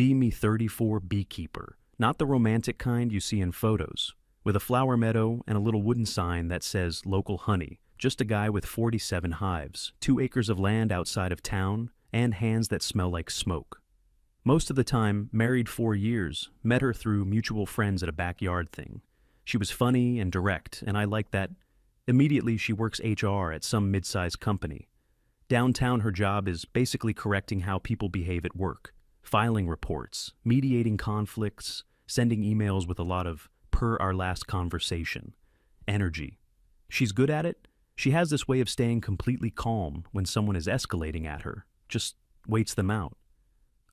Be Me 34 beekeeper, not the romantic kind you see in photos, with a flower meadow and a little wooden sign that says local honey, just a guy with 47 hives, 2 acres of land outside of town, and hands that smell like smoke. Most of the time, married 4 years, met her through mutual friends at a backyard thing. She was funny and direct, and I liked that. Immediately, she works HR at some mid-sized company. Downtown, her job is basically correcting how people behave at work, filing reports, mediating conflicts, sending emails with a lot of per our last conversation energy. She's good at it. She has this way of staying completely calm when someone is escalating at her, just waits them out.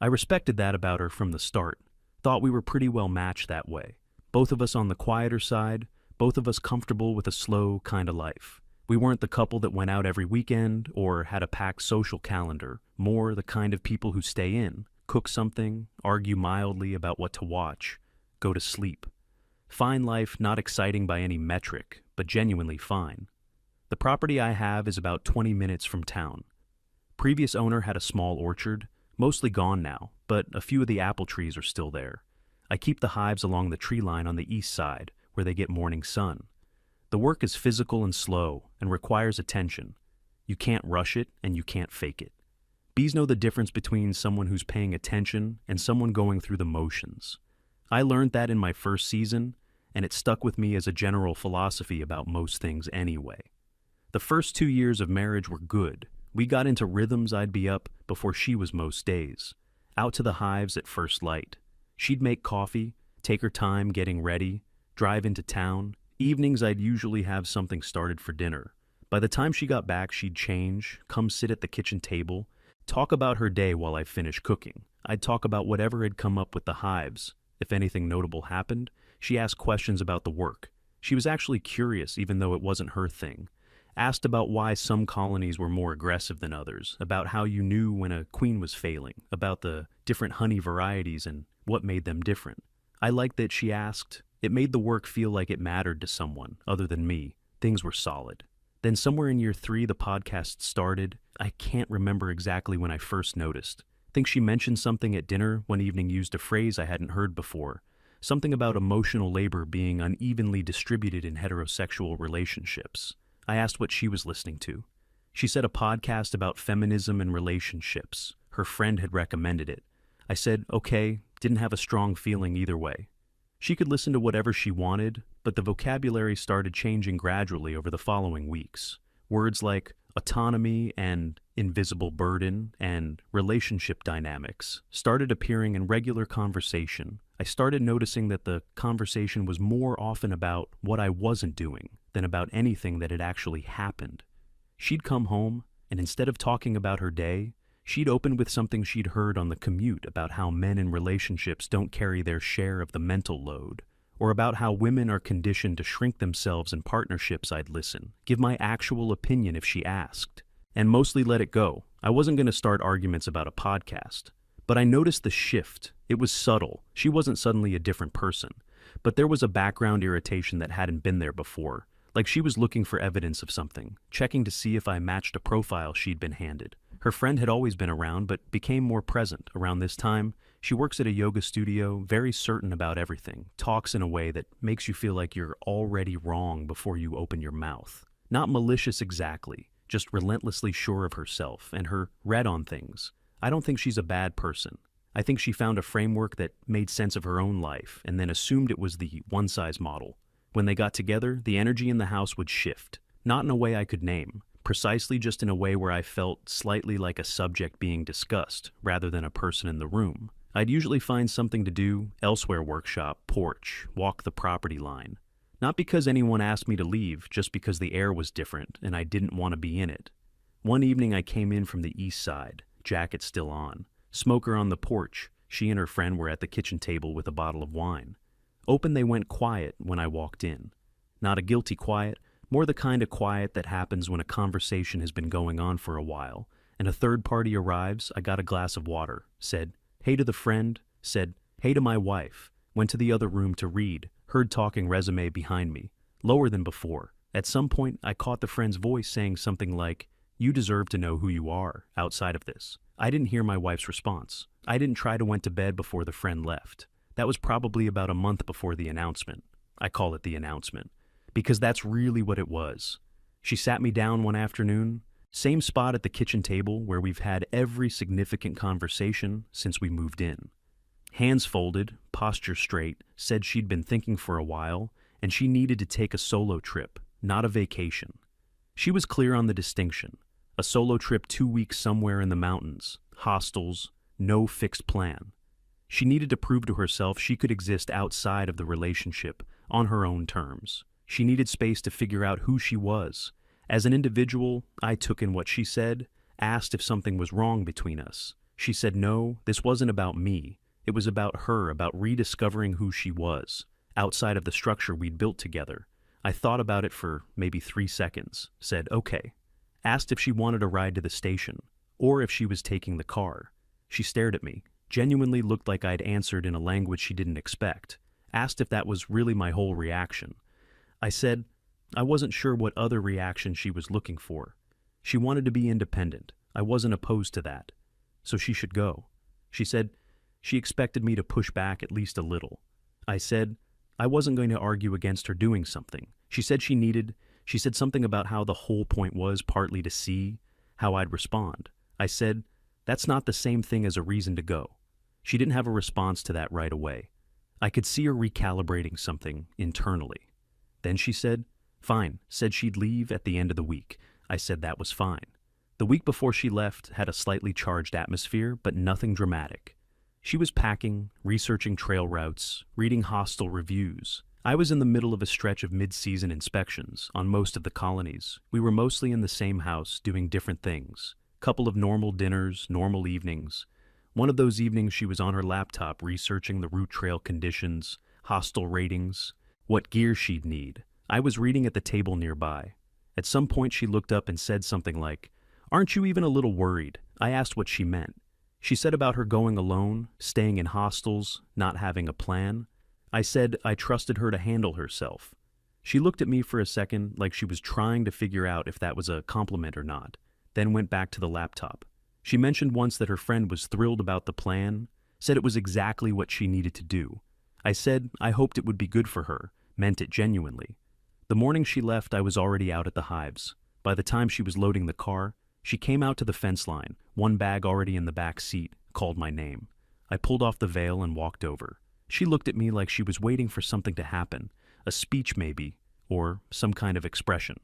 I respected that about her from the start, thought we were pretty well matched that way. Both of us on the quieter side, both of us comfortable with a slow kind of life. We weren't the couple that went out every weekend or had a packed social calendar, more the kind of people who stay in, cook something, argue mildly about what to watch, go to sleep. Fine life, not exciting by any metric, but genuinely fine. The property I have is about 20 minutes from town. Previous owner had a small orchard, mostly gone now, but a few of the apple trees are still there. I keep the hives along the tree line on the east side, where they get morning sun. The work is physical and slow and requires attention. You can't rush it and you can't fake it. Bees know the difference between someone who's paying attention and someone going through the motions. I learned that in my first season, and it stuck with me as a general philosophy about most things anyway. The first 2 years of marriage were good. We got into rhythms. I'd be up before she was most days, out to the hives at first light. She'd make coffee, take her time getting ready, drive into town. Evenings I'd usually have something started for dinner. By the time she got back, she'd change, come sit at the kitchen table, talk about her day while I finished cooking. I'd talk about whatever had come up with the hives. If anything notable happened, she asked questions about the work. She was actually curious, even though it wasn't her thing. Asked about why some colonies were more aggressive than others, about how you knew when a queen was failing, about the different honey varieties and what made them different. I liked that she asked. It made the work feel like it mattered to someone other than me. Things were solid. Then somewhere in year 3, the podcast started. I can't remember exactly when I first noticed. Think she mentioned something at dinner one evening, used a phrase I hadn't heard before. Something about emotional labor being unevenly distributed in heterosexual relationships. I asked what she was listening to. She said a podcast about feminism and relationships. Her friend had recommended it. I said, okay, didn't have a strong feeling either way. She could listen to whatever she wanted, but the vocabulary started changing gradually over the following weeks. Words like autonomy and invisible burden and relationship dynamics started appearing in regular conversation. I started noticing that the conversation was more often about what I wasn't doing than about anything that had actually happened. She'd come home, and instead of talking about her day, she'd open with something she'd heard on the commute about how men in relationships don't carry their share of the mental load, or about how women are conditioned to shrink themselves in partnerships. I'd listen, give my actual opinion if she asked, and mostly let it go. I wasn't going to start arguments about a podcast. But I noticed the shift. It was subtle. She wasn't suddenly a different person. But there was a background irritation that hadn't been there before. Like she was looking for evidence of something, checking to see if I matched a profile she'd been handed. Her friend had always been around, but became more present around this time. She works at a yoga studio, very certain about everything, talks in a way that makes you feel like you're already wrong before you open your mouth. Not malicious exactly, just relentlessly sure of herself and her read on things. I don't think she's a bad person. I think she found a framework that made sense of her own life and then assumed it was the one-size model. When they got together, the energy in the house would shift, not in a way I could name, precisely just in a way where I felt slightly like a subject being discussed rather than a person in the room. I'd usually find something to do, elsewhere workshop, porch, walk the property line. Not because anyone asked me to leave, just because the air was different and I didn't want to be in it. One evening I came in from the east side, jacket still on, smoker on the porch. She and her friend were at the kitchen table with a bottle of wine. Open they went quiet when I walked in. Not a guilty quiet, more the kind of quiet that happens when a conversation has been going on for a while, and a third party arrives. I got a glass of water, said, hey to the friend, said, hey to my wife, went to the other room to read, heard talking resume behind me, lower than before. At some point, I caught the friend's voice saying something like, you deserve to know who you are outside of this. I didn't hear my wife's response. I didn't try to went to bed before the friend left. That was probably about a month before the announcement. I call it the announcement, because that's really what it was. She sat me down one afternoon, same spot at the kitchen table where we've had every significant conversation since we moved in. Hands folded, posture straight, said she'd been thinking for a while, and she needed to take a solo trip, not a vacation. She was clear on the distinction. A solo trip 2 weeks somewhere in the mountains, hostels, no fixed plan. She needed to prove to herself she could exist outside of the relationship on her own terms. She needed space to figure out who she was. As an individual, I took in what she said, asked if something was wrong between us. She said no, this wasn't about me. It was about her, about rediscovering who she was, outside of the structure we'd built together. I thought about it for maybe 3 seconds, said okay. Asked if she wanted a ride to the station, or if she was taking the car. She stared at me, genuinely looked like I'd answered in a language she didn't expect. Asked if that was really my whole reaction. I said I wasn't sure what other reaction she was looking for. She wanted to be independent. I wasn't opposed to that. So she should go. She said she expected me to push back at least a little. I said I wasn't going to argue against her doing something. She said she said something about how the whole point was partly to see how I'd respond. I said that's not the same thing as a reason to go. She didn't have a response to that right away. I could see her recalibrating something internally. Then she said, fine, said she'd leave at the end of the week. I said that was fine. The week before she left had a slightly charged atmosphere, but nothing dramatic. She was packing, researching trail routes, reading hostel reviews. I was in the middle of a stretch of mid-season inspections on most of the colonies. We were mostly in the same house, doing different things. Couple of normal dinners, normal evenings. One of those evenings she was on her laptop researching the route trail conditions, hostel ratings, what gear she'd need. I was reading at the table nearby. At some point she looked up and said something like, "Aren't you even a little worried?" I asked what she meant. She said about her going alone, staying in hostels, not having a plan. I said I trusted her to handle herself. She looked at me for a second like she was trying to figure out if that was a compliment or not, then went back to the laptop. She mentioned once that her friend was thrilled about the plan, said it was exactly what she needed to do. I said I hoped it would be good for her, meant it genuinely. The morning she left, I was already out at the hives. By the time she was loading the car, she came out to the fence line, one bag already in the back seat, called my name. I pulled off the veil and walked over. She looked at me like she was waiting for something to happen, a speech maybe, or some kind of expression.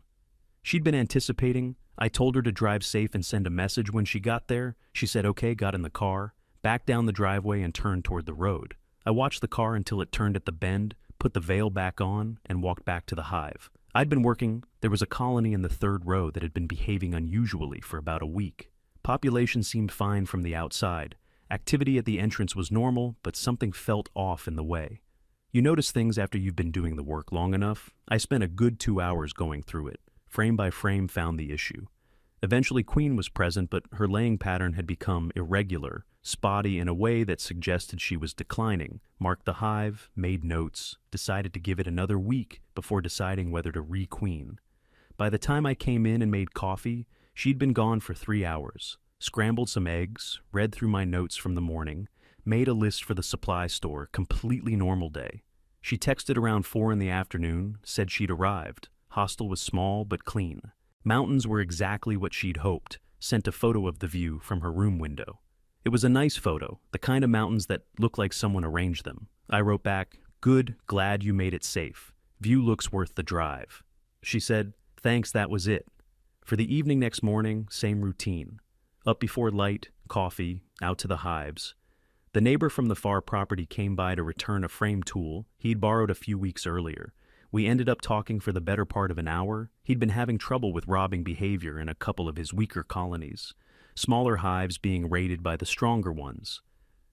She'd been anticipating. I told her to drive safe and send a message when she got there. She said okay, got in the car, backed down the driveway and turned toward the road. I watched the car until it turned at the bend, put the veil back on, and walked back to the hive. I'd been working. There was a colony in the 3rd row that had been behaving unusually for about a week. Population seemed fine from the outside. Activity at the entrance was normal, but something felt off in the way. You notice things after you've been doing the work long enough. I spent a good 2 hours going through it. Frame by frame found the issue. Eventually Queen was present, but her laying pattern had become irregular, spotty in a way that suggested she was declining. Marked the hive, made notes, decided to give it another week before deciding whether to re-queen. By the time I came in and made coffee, she'd been gone for 3 hours. Scrambled some eggs, read through my notes from the morning, made a list for the supply store, completely normal day. She texted around 4 in the afternoon, said she'd arrived. Hostel was small but clean. Mountains were exactly what she'd hoped, sent a photo of the view from her room window. It was a nice photo, the kind of mountains that look like someone arranged them. I wrote back, "Good, glad you made it safe. View looks worth the drive." She said, "Thanks, that was it." For the evening next morning, same routine. Up before light, coffee, out to the hives. The neighbor from the far property came by to return a frame tool he'd borrowed a few weeks earlier. We ended up talking for the better part of an hour. He'd been having trouble with robbing behavior in a couple of his weaker colonies, smaller hives being raided by the stronger ones.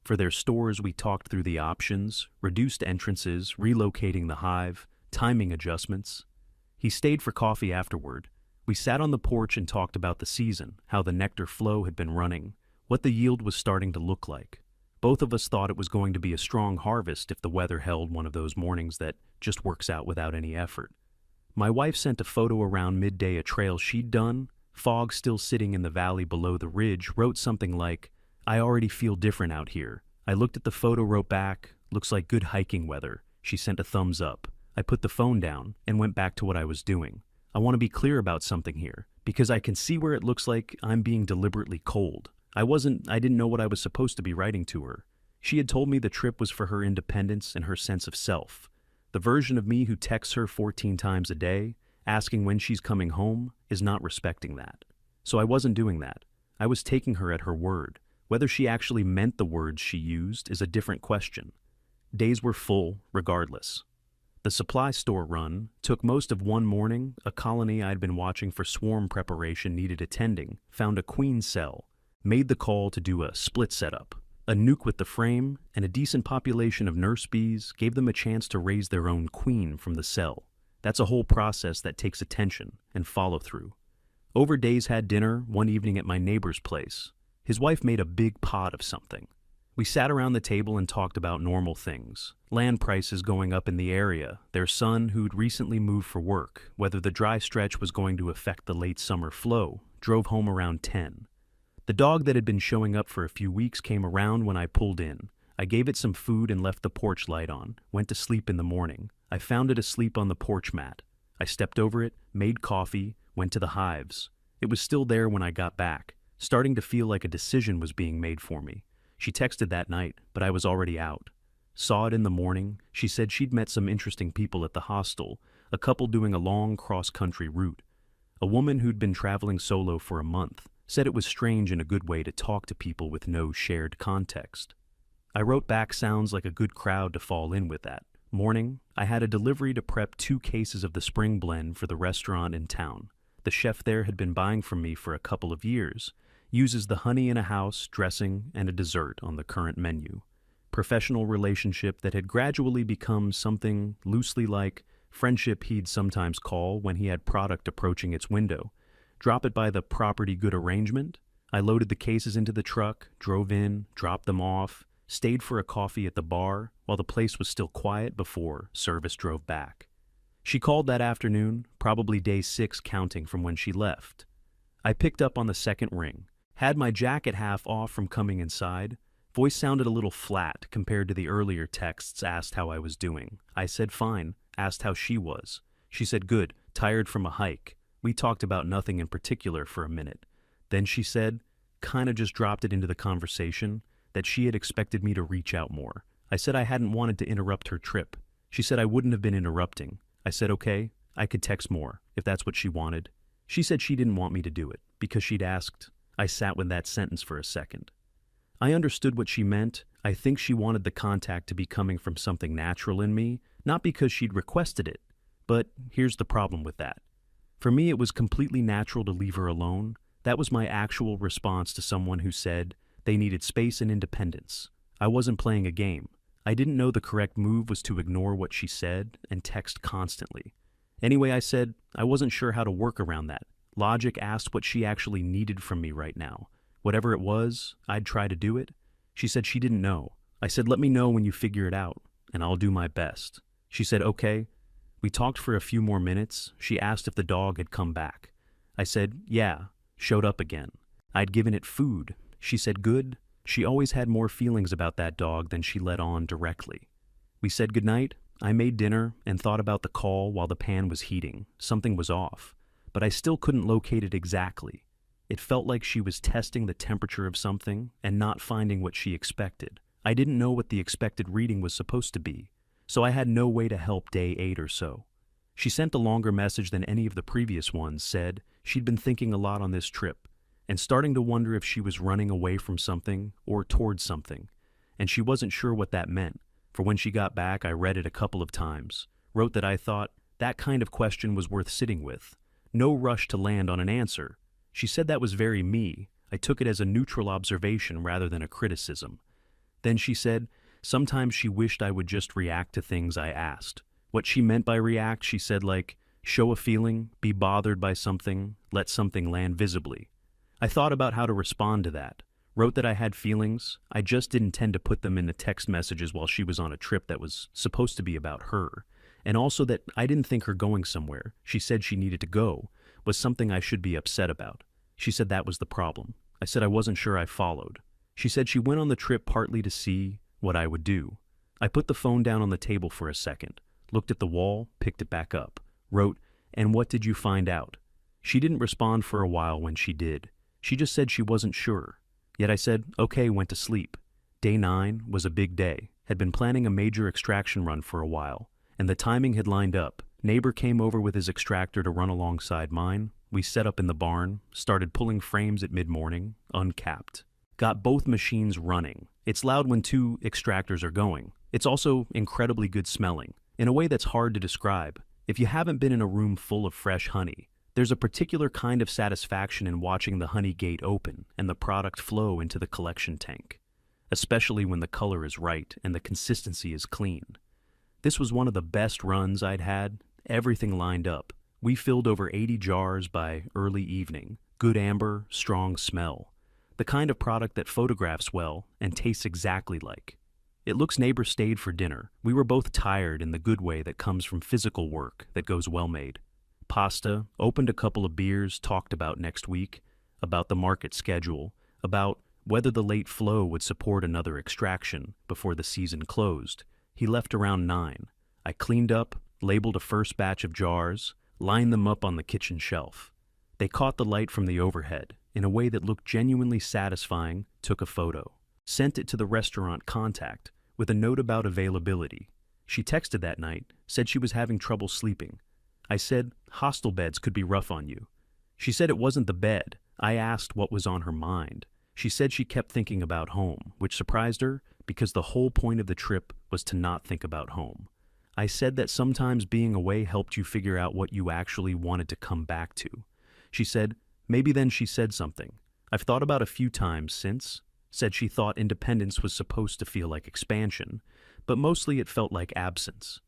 For their stores, we talked through the options, reduced entrances, relocating the hive, timing adjustments. He stayed for coffee afterward. We sat on the porch and talked about the season, how the nectar flow had been running, what the yield was starting to look like. Both of us thought it was going to be a strong harvest if the weather held one of those mornings that just works out without any effort. My wife sent a photo around midday, a trail she'd done. Fog still sitting in the valley below the ridge, wrote something like, I already feel different out here. I looked at the photo, wrote back, looks like good hiking weather. She sent a thumbs up. I put the phone down and went back to what I was doing. I want to be clear about something here, because I can see where it looks like I'm being deliberately cold. I didn't know what I was supposed to be writing to her. She had told me the trip was for her independence and her sense of self. The version of me who texts her 14 times a day, asking when she's coming home, is not respecting that. So I wasn't doing that. I was taking her at her word. Whether she actually meant the words she used is a different question. Days were full, regardless. The supply store run took most of one morning. A colony I'd been watching for swarm preparation needed attending, found a queen cell, made the call to do a split setup. A nuke with the frame and a decent population of nurse bees gave them a chance to raise their own queen from the cell. That's a whole process that takes attention and follow-through. Over days had dinner one evening at my neighbor's place. His wife made a big pot of something. We sat around the table and talked about normal things. Land prices going up in the area, their son who'd recently moved for work, whether the dry stretch was going to affect the late summer flow, drove home around 10. The dog that had been showing up for a few weeks came around when I pulled in. I gave it some food and left the porch light on, went to sleep in the morning. I found it asleep on the porch mat. I stepped over it, made coffee, went to the hives. It was still there when I got back, starting to feel like a decision was being made for me. She texted that night, but I was already out. Saw it in the morning. She said she'd met some interesting people at the hostel, a couple doing a long cross-country route. A woman who'd been traveling solo for a month said it was strange in a good way to talk to people with no shared context. I wrote back, sounds like a good crowd to fall in with that. Morning, I had a delivery to prep 2 cases of the spring blend for the restaurant in town. The chef there had been buying from me for a couple of years. Uses the honey in a house, dressing, and a dessert on the current menu. Professional relationship that had gradually become something loosely like friendship he'd sometimes call when he had product approaching its window. Drop it by the property good arrangement. I loaded the cases into the truck, drove in, dropped them off, stayed for a coffee at the bar while the place was still quiet before service drove back. She called that afternoon, probably day 6 counting from when she left. I picked up on the second ring. Had my jacket half off from coming inside. Voice sounded a little flat compared to the earlier texts. Asked how I was doing. I said fine. Asked how she was. She said good, tired from a hike. We talked about nothing in particular for a minute. Then she said, kinda just dropped it into the conversation, that she had expected me to reach out more. I said I hadn't wanted to interrupt her trip. She said I wouldn't have been interrupting. I said okay, I could text more, if that's what she wanted. She said she didn't want me to do it, because she'd asked. I sat with that sentence for a second. I understood what she meant. I think she wanted the contact to be coming from something natural in me, not because she'd requested it. But here's the problem with that. For me, it was completely natural to leave her alone. That was my actual response to someone who said they needed space and independence. I wasn't playing a game. I didn't know the correct move was to ignore what she said and text constantly. Anyway, I said I wasn't sure how to work around that. Logic asked what she actually needed from me right now. Whatever it was, I'd try to do it. She said she didn't know. I said, let me know when you figure it out, and I'll do my best. She said, okay. We talked for a few more minutes. She asked if the dog had come back. I said, yeah, showed up again. I'd given it food. She said, good. She always had more feelings about that dog than she let on directly. We said goodnight. I made dinner and thought about the call while the pan was heating. Something was off. But I still couldn't locate it exactly. It felt like she was testing the temperature of something and not finding what she expected. I didn't know what the expected reading was supposed to be, so I had no way to help day 8 or so. She sent a longer message than any of the previous ones, said she'd been thinking a lot on this trip and starting to wonder if she was running away from something or towards something, and she wasn't sure what that meant. For when she got back, I read it a couple of times, wrote that I thought that kind of question was worth sitting with. No rush to land on an answer. She said that was very me. I took it as a neutral observation rather than a criticism. Then she said, sometimes she wished I would just react to things I asked. What she meant by react, she said, like, show a feeling, be bothered by something, let something land visibly. I thought about how to respond to that. Wrote that I had feelings. I just didn't tend to put them in the text messages while she was on a trip that was supposed to be about her. And also that I didn't think her going somewhere, she said she needed to go, was something I should be upset about. She said that was the problem. I said I wasn't sure I followed. She said she went on the trip partly to see what I would do. I put the phone down on the table for a second, looked at the wall, picked it back up, wrote, "And what did you find out?" She didn't respond for a while when she did. She just said she wasn't sure. Yet I said, okay, went to sleep. Day 9 was a big day. Had been planning a major extraction run for a while, and the timing had lined up. Neighbor came over with his extractor to run alongside mine. We set up in the barn, started pulling frames at mid-morning, uncapped. Got both machines running. It's loud when 2 extractors are going. It's also incredibly good smelling, in a way that's hard to describe. If you haven't been in a room full of fresh honey, there's a particular kind of satisfaction in watching the honey gate open and the product flow into the collection tank, especially when the color is right and the consistency is clean. This was one of the best runs I'd had, everything lined up. We filled over 80 jars by early evening, good amber, strong smell, the kind of product that photographs well and tastes exactly like. It looks neighbor stayed for dinner. We were both tired in the good way that comes from physical work that goes well made. Pasta, opened a couple of beers, talked about next week, about the market schedule, about whether the late flow would support another extraction before the season closed. He left around 9. I cleaned up, labeled a first batch of jars, lined them up on the kitchen shelf. They caught the light from the overhead in a way that looked genuinely satisfying, took a photo. Sent it to the restaurant contact with a note about availability. She texted that night, said she was having trouble sleeping. I said, hostel beds could be rough on you. She said it wasn't the bed. I asked what was on her mind. She said she kept thinking about home, which surprised her because the whole point of the trip was to not think about home. I said that sometimes being away helped you figure out what you actually wanted to come back to. She said, maybe then she said something. I've thought about a few times since. Said she thought independence was supposed to feel like expansion, but mostly it felt like absence.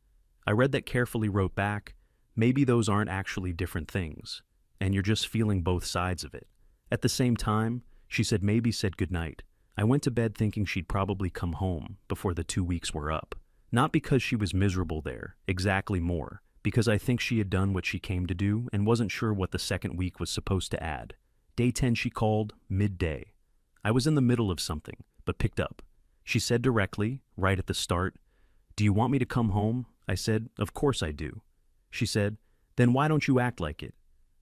I read that carefully, wrote back, maybe those aren't actually different things, and you're just feeling both sides of it. At the same time, she said maybe said goodnight. I went to bed thinking she'd probably come home before the 2 weeks were up. Not because she was miserable there, exactly more, because I think she had done what she came to do and wasn't sure what the second week was supposed to add. Day 10 she called, midday. I was in the middle of something, but picked up. She said directly, right at the start, "Do you want me to come home?" I said, "Of course I do." She said, "Then why don't you act like it?"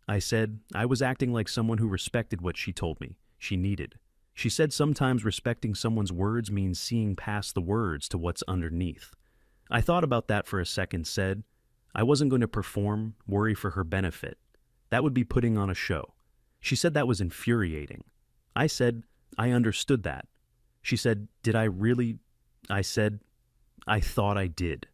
I said, I was acting like someone who respected what she told me she needed. She said sometimes respecting someone's words means seeing past the words to what's underneath. I thought about that for a second, said, I wasn't going to perform, worry for her benefit. That would be putting on a show. She said that was infuriating. I said, I understood that. She said, did I really? I said, I thought I did.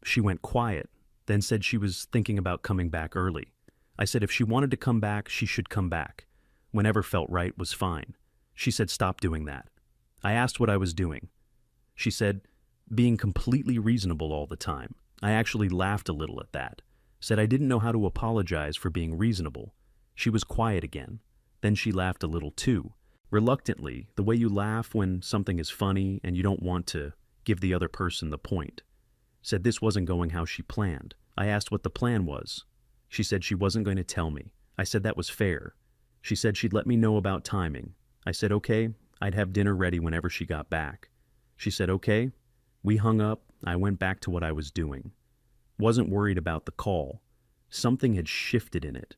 She went quiet, then said she was thinking about coming back early. I said if she wanted to come back, she should come back. Whenever felt right was fine. She said stop doing that. I asked what I was doing. She said, being completely reasonable all the time. I actually laughed a little at that. Said I didn't know how to apologize for being reasonable. She was quiet again. Then she laughed a little too. Reluctantly, the way you laugh when something is funny and you don't want to give the other person the point. Said this wasn't going how she planned. I asked what the plan was. She said she wasn't going to tell me. I said that was fair. She said she'd let me know about timing. I said okay, I'd have dinner ready whenever she got back. She said okay. We hung up. I went back to what I was doing. Wasn't worried about the call. Something had shifted in it,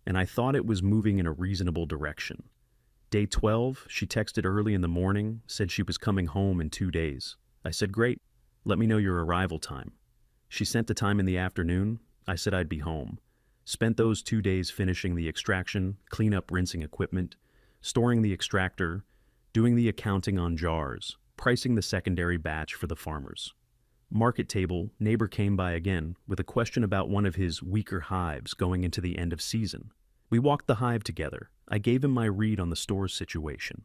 and I thought it was moving in a reasonable direction. Day 12, she texted early in the morning, said she was coming home in 2 days. I said, great, let me know your arrival time. She sent the time in the afternoon. I said I'd be home. Spent those 2 days finishing the extraction, cleanup, rinsing equipment, storing the extractor, doing the accounting on jars, pricing the secondary batch for the farmers. Market table, neighbor came by again with a question about one of his weaker hives going into the end of season. We walked the hive together. I gave him my read on the store's situation.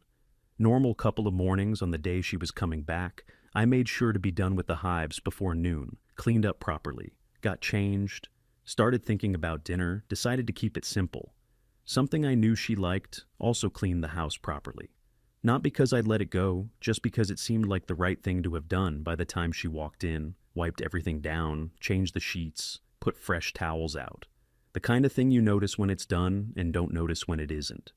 Normal couple of mornings on the day she was coming back, I made sure to be done with the hives before noon, cleaned up properly, got changed, started thinking about dinner, decided to keep it simple. Something I knew she liked, also cleaned the house properly. Not because I'd let it go, just because it seemed like the right thing to have done by the time she walked in, wiped everything down, changed the sheets, put fresh towels out. The kind of thing you notice when it's done and don't notice when it isn't.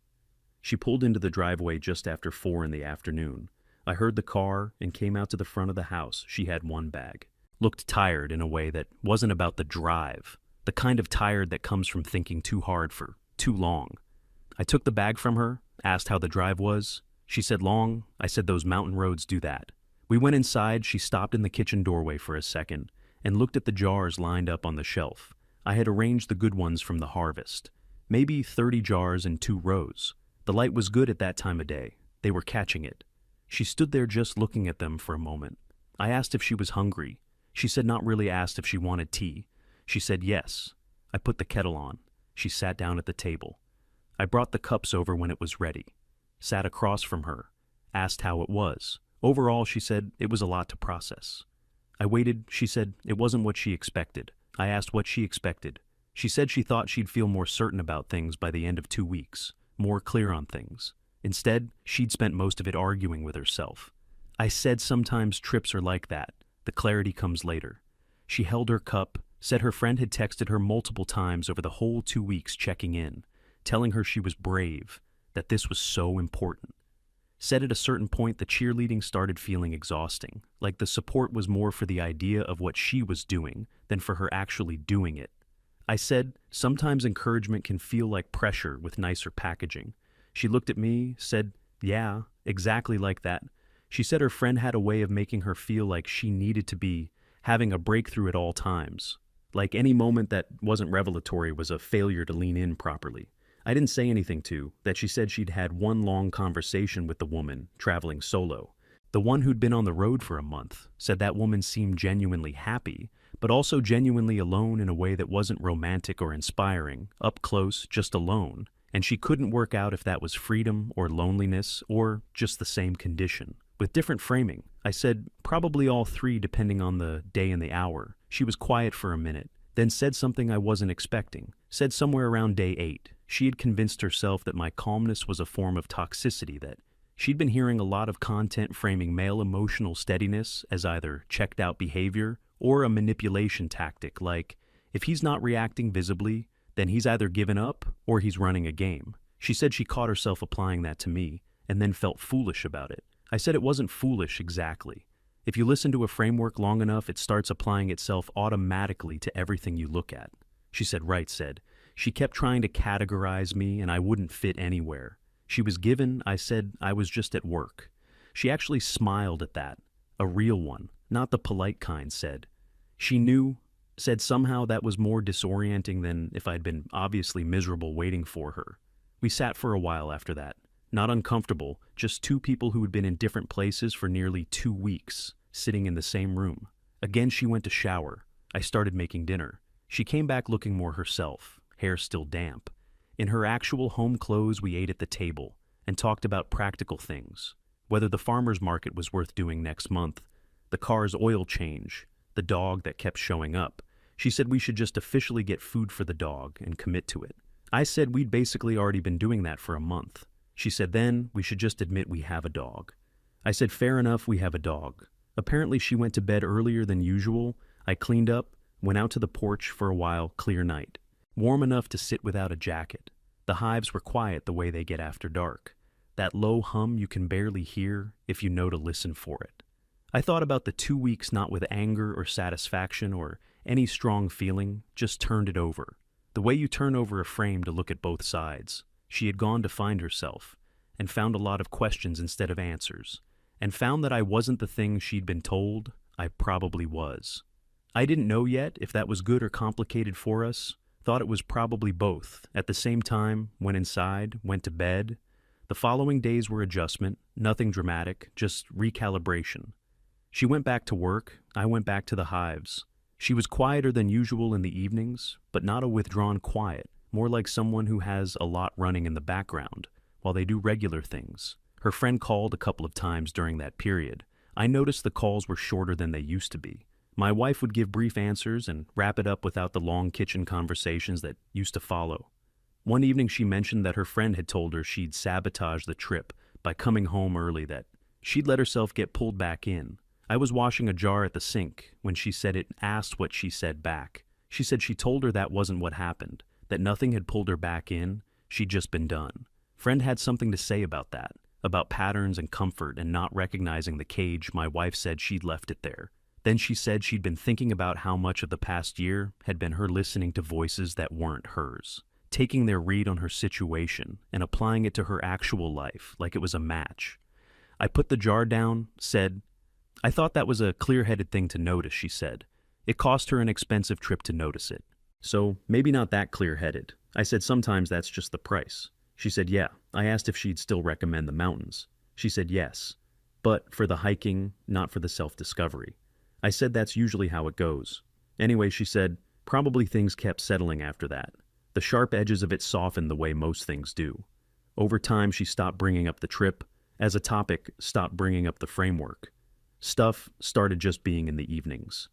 She pulled into the driveway just after 4 in the afternoon. I heard the car and came out to the front of the house. She had one bag. Looked tired in a way that wasn't about the drive, the kind of tired that comes from thinking too hard for too long. I took the bag from her, asked how the drive was. She said long. I said those mountain roads do that. We went inside. She stopped in the kitchen doorway for a second and looked at the jars lined up on the shelf. I had arranged the good ones from the harvest. Maybe 30 jars in 2 rows. The light was good at that time of day. They were catching it. She stood there just looking at them for a moment. I asked if she was hungry. She said not really, asked if she wanted tea. She said yes. I put the kettle on. She sat down at the table. I brought the cups over when it was ready. Sat across from her. Asked how it was. Overall, she said it was a lot to process. I waited. She said it wasn't what she expected. I asked what she expected. She said she thought she'd feel more certain about things by the end of 2 weeks, more clear on things. Instead, she'd spent most of it arguing with herself. I said sometimes trips are like that. The clarity comes later. She held her cup, said her friend had texted her multiple times over the whole 2 weeks checking in, telling her she was brave, that this was so important. Said at a certain point the cheerleading started feeling exhausting, like the support was more for the idea of what she was doing than for her actually doing it. I said, sometimes encouragement can feel like pressure with nicer packaging. She looked at me, said, yeah, exactly like that. She said her friend had a way of making her feel like she needed to be having a breakthrough at all times, like any moment that wasn't revelatory was a failure to lean in properly. I didn't say anything to that. She said she'd had one long conversation with the woman traveling solo. The one who'd been on the road for a month said that woman seemed genuinely happy, but also genuinely alone in a way that wasn't romantic or inspiring, up close, just alone, and she couldn't work out if that was freedom or loneliness or just the same condition. With different framing, I said probably all 3 depending on the day and the hour. She was quiet for a minute, then said something I wasn't expecting, said somewhere around day 8. She had convinced herself that my calmness was a form of toxicity, that she'd been hearing a lot of content framing male emotional steadiness as either checked out behavior or a manipulation tactic, like, if he's not reacting visibly, then he's either given up or he's running a game. She said she caught herself applying that to me and then felt foolish about it. I said it wasn't foolish exactly. If you listen to a framework long enough, it starts applying itself automatically to everything you look at. She said, right, said. She kept trying to categorize me and I wouldn't fit anywhere. She was given, I said I was just at work. She actually smiled at that. A real one, not the polite kind, said. She knew, said somehow that was more disorienting than if I'd been obviously miserable waiting for her. We sat for a while after that. Not uncomfortable, just 2 people who had been in different places for nearly 2 weeks, sitting in the same room. Again she went to shower. I started making dinner. She came back looking more herself, hair still damp. In her actual home clothes we ate at the table and talked about practical things, whether the farmer's market was worth doing next month, the car's oil change, the dog that kept showing up. She said we should just officially get food for the dog and commit to it. I said we'd basically already been doing that for a month. She said then we should just admit we have a dog. I said fair enough, we have a dog. Apparently she went to bed earlier than usual. I cleaned up, went out to the porch for a while, clear night. Warm enough to sit without a jacket. The hives were quiet the way they get after dark. That low hum you can barely hear if you know to listen for it. I thought about the 2 weeks not with anger or satisfaction or any strong feeling, just turned it over. The way you turn over a frame to look at both sides. She had gone to find herself, and found a lot of questions instead of answers, and found that I wasn't the thing she'd been told I probably was. I didn't know yet if that was good or complicated for us, thought it was probably both. At the same time, went inside, went to bed. The following days were adjustment, nothing dramatic, just recalibration. She went back to work, I went back to the hives. She was quieter than usual in the evenings, but not a withdrawn quiet. More like someone who has a lot running in the background while they do regular things. Her friend called a couple of times during that period. I noticed the calls were shorter than they used to be. My wife would give brief answers and wrap it up without the long kitchen conversations that used to follow. One evening she mentioned that her friend had told her she'd sabotage the trip by coming home early, that she'd let herself get pulled back in. I was washing a jar at the sink when she said it asked what she said back. She said she told her that wasn't what happened, that nothing had pulled her back in, she'd just been done. Friend had something to say about that, about patterns and comfort and not recognizing the cage my wife said she'd left it there. Then she said she'd been thinking about how much of the past year had been her listening to voices that weren't hers, taking their read on her situation and applying it to her actual life like it was a match. I put the jar down, said, "I thought that was a clear-headed thing to notice," she said. It cost her an expensive trip to notice it. "So, maybe not that clear-headed." I said, "Sometimes that's just the price." She said, "Yeah." I asked if she'd still recommend the mountains. She said yes, but for the hiking, not for the self-discovery. I said that's usually how it goes. Anyway, she said, probably things kept settling after that. The sharp edges of it softened the way most things do. Over time, she stopped bringing up the trip. As a topic, stopped bringing up the framework. Stuff started just being in the evenings.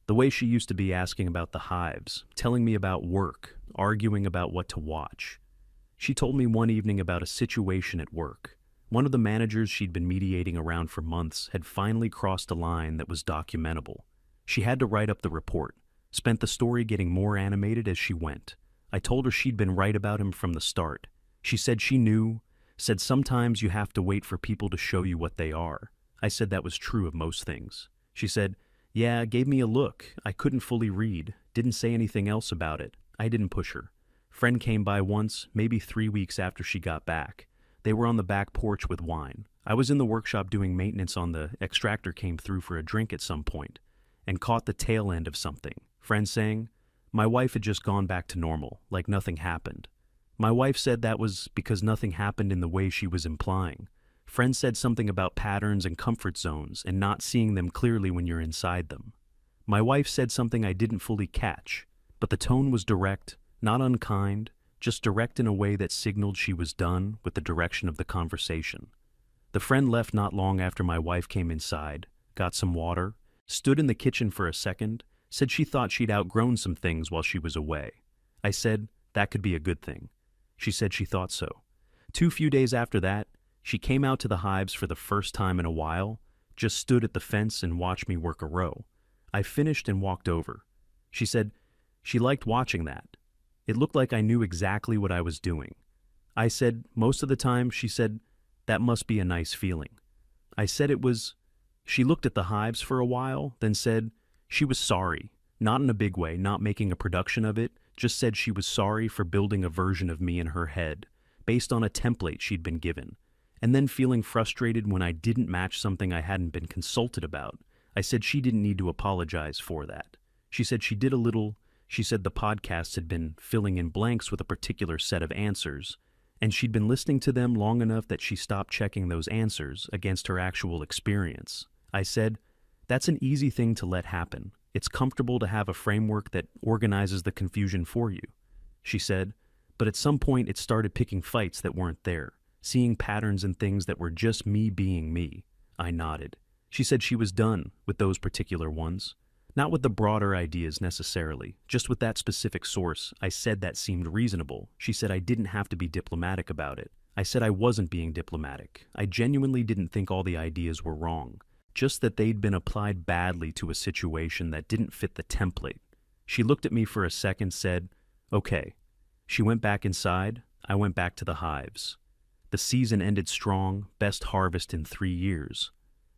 The way she used to be asking about the hives, telling me about work, arguing about what to watch. She told me one evening about a situation at work. One of the managers she'd been mediating around for months had finally crossed a line that was documentable. She had to write up the report, spent the story getting more animated as she went. I told her she'd been right about him from the start. She said she knew, said sometimes you have to wait for people to show you what they are. I said that was true of most things. She said, "Yeah, gave me a look. I couldn't fully read, didn't say anything else about it." I didn't push her. Friend came by once, maybe 3 weeks after she got back. They were on the back porch with wine. I was in the workshop doing maintenance on the extractor, came through for a drink at some point, and caught the tail end of something. Friend saying, my wife had just gone back to normal, like nothing happened. My wife said that was because nothing happened in the way she was implying. Friend said something about patterns and comfort zones and not seeing them clearly when you're inside them. My wife said something I didn't fully catch, but the tone was direct, not unkind, just direct in a way that signaled she was done with the direction of the conversation. The friend left not long after my wife came inside, got some water, stood in the kitchen for a second, said she thought she'd outgrown some things while she was away. I said that could be a good thing. She said she thought so. Few days after that, she came out to the hives for the first time in a while, just stood at the fence and watched me work a row. I finished and walked over. She said she liked watching that. It looked like I knew exactly what I was doing. I said, most of the time. She said, that must be a nice feeling. I said it was. She looked at the hives for a while, then said she was sorry, not in a big way, not making a production of it, just said she was sorry for building a version of me in her head, based on a template she'd been given, and then feeling frustrated when I didn't match something I hadn't been consulted about. I said she didn't need to apologize for that. She said she did a little. She said the podcasts had been filling in blanks with a particular set of answers, and she'd been listening to them long enough that she stopped checking those answers against her actual experience. I said, that's an easy thing to let happen. It's comfortable to have a framework that organizes the confusion for you. She said, but at some point it started picking fights that weren't there, seeing patterns in things that were just me being me. I nodded. She said she was done with those particular ones. Not with the broader ideas necessarily, just with that specific source. I said that seemed reasonable. She said I didn't have to be diplomatic about it. I said I wasn't being diplomatic. I genuinely didn't think all the ideas were wrong, just that they'd been applied badly to a situation that didn't fit the template. She looked at me for a second, said, okay. She went back inside. I went back to the hives. The season ended strong, best harvest in 3 years.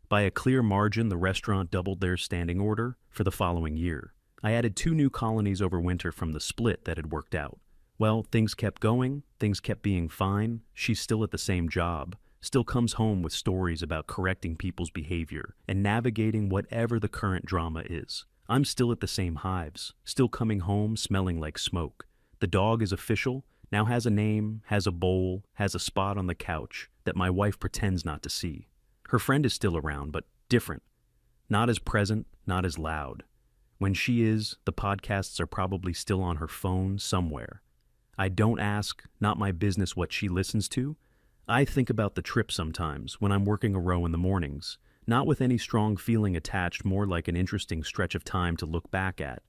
By a clear margin, the restaurant doubled their standing order for the following year. I added 2 new colonies over winter from the split that had worked out. Well, things kept going, things kept being fine. She's still at the same job, still comes home with stories about correcting people's behavior and navigating whatever the current drama is. I'm still at the same hives, still coming home smelling like smoke. The dog is official, now has a name, has a bowl, has a spot on the couch that my wife pretends not to see. Her friend is still around, but different. Not as present, not as loud. When she is, the podcasts are probably still on her phone somewhere. I don't ask, not my business what she listens to. I think about the trip sometimes when I'm working a row in the mornings, not with any strong feeling attached, more like an interesting stretch of time to look back at.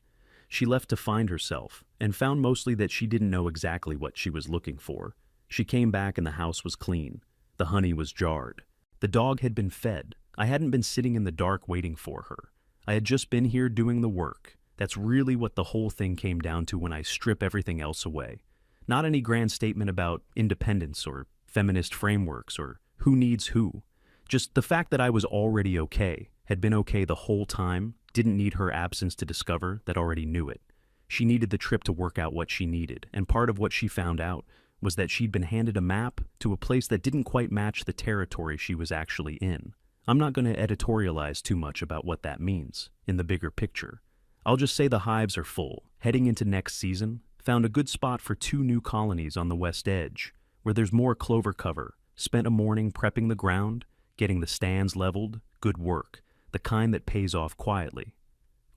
She left to find herself, and found mostly that she didn't know exactly what she was looking for. She came back and the house was clean. The honey was jarred. The dog had been fed. I hadn't been sitting in the dark waiting for her. I had just been here doing the work. That's really what the whole thing came down to when I strip everything else away. Not any grand statement about independence or feminist frameworks, or who needs who. Just the fact that I was already okay, had been okay the whole time, didn't need her absence to discover that already knew it. She needed the trip to work out what she needed, and part of what she found out was that she'd been handed a map to a place that didn't quite match the territory she was actually in. I'm not going to editorialize too much about what that means in the bigger picture. I'll just say the hives are full. Heading into next season, found a good spot for 2 new colonies on the west edge, where there's more clover cover. Spent a morning prepping the ground, getting the stands leveled, good work, the kind that pays off quietly.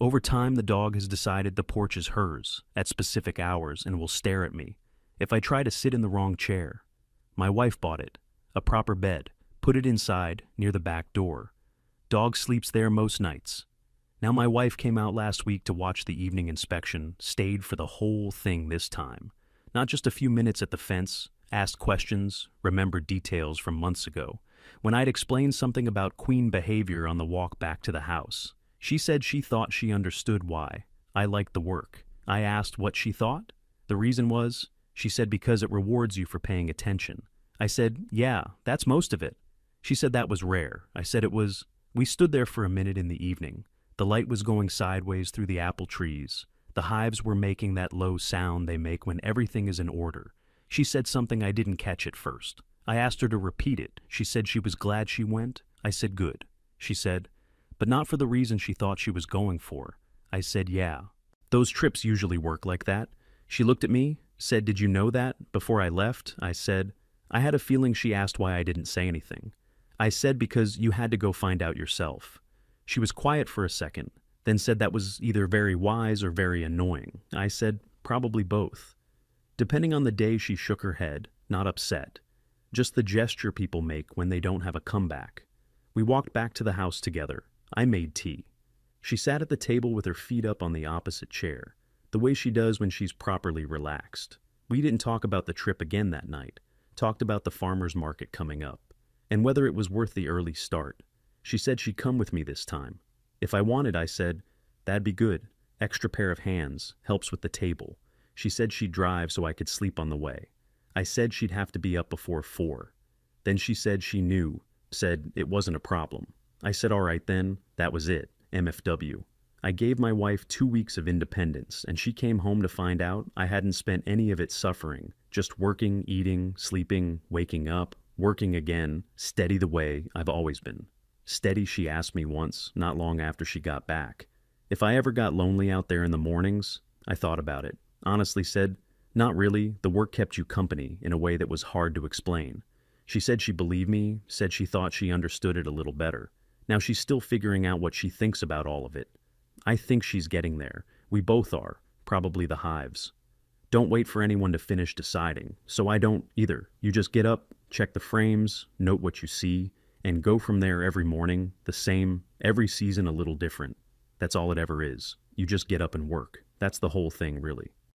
Over time, the dog has decided the porch is hers, at specific hours, and will stare at me if I try to sit in the wrong chair. My wife bought it, a proper bed, put it inside, near the back door. Dog sleeps there most nights. Now my wife came out last week to watch the evening inspection, stayed for the whole thing this time. Not just a few minutes at the fence, asked questions, remembered details from months ago, when I'd explained something about queen behavior on the walk back to the house. She said she thought she understood why. I liked the work. I asked what she thought. The reason was, she said, because it rewards you for paying attention. I said, yeah, that's most of it. She said that was rare. I said it was. We stood there for a minute in the evening. The light was going sideways through the apple trees. The hives were making that low sound they make when everything is in order. She said something I didn't catch at first. I asked her to repeat it. She said she was glad she went. I said good. She said, but not for the reason she thought she was going for. I said, yeah. Those trips usually work like that. She looked at me, said, did you know that? Before I left, I said, I had a feeling she asked why I didn't say anything. I said because you had to go find out yourself. She was quiet for a second, then said that was either very wise or very annoying. I said, probably both. Depending on the day, she shook her head, not upset. Just the gesture people make when they don't have a comeback. We walked back to the house together. I made tea. She sat at the table with her feet up on the opposite chair, the way she does when she's properly relaxed. We didn't talk about the trip again that night, talked about the farmer's market coming up, and whether it was worth the early start. She said she'd come with me this time. If I wanted, I said, that'd be good. Extra pair of hands, helps with the table. She said she'd drive so I could sleep on the way. I said she'd have to be up before 4. Then she said she knew, said it wasn't a problem. I said all right then, that was it, MFW. I gave my wife 2 weeks of independence, and she came home to find out I hadn't spent any of it suffering, just working, eating, sleeping, waking up, working again, steady the way I've always been. Steady, she asked me once, not long after she got back. If I ever got lonely out there in the mornings, I thought about it. Honestly said, not really, the work kept you company in a way that was hard to explain. She said she believed me, said she thought she understood it a little better. Now she's still figuring out what she thinks about all of it. I think she's getting there. We both are, probably the hives. Don't wait for anyone to finish deciding, so I don't either. You just get up, check the frames, note what you see, and go from there every morning, the same, every season a little different. That's all it ever is. You just get up and work. That's the whole thing, really.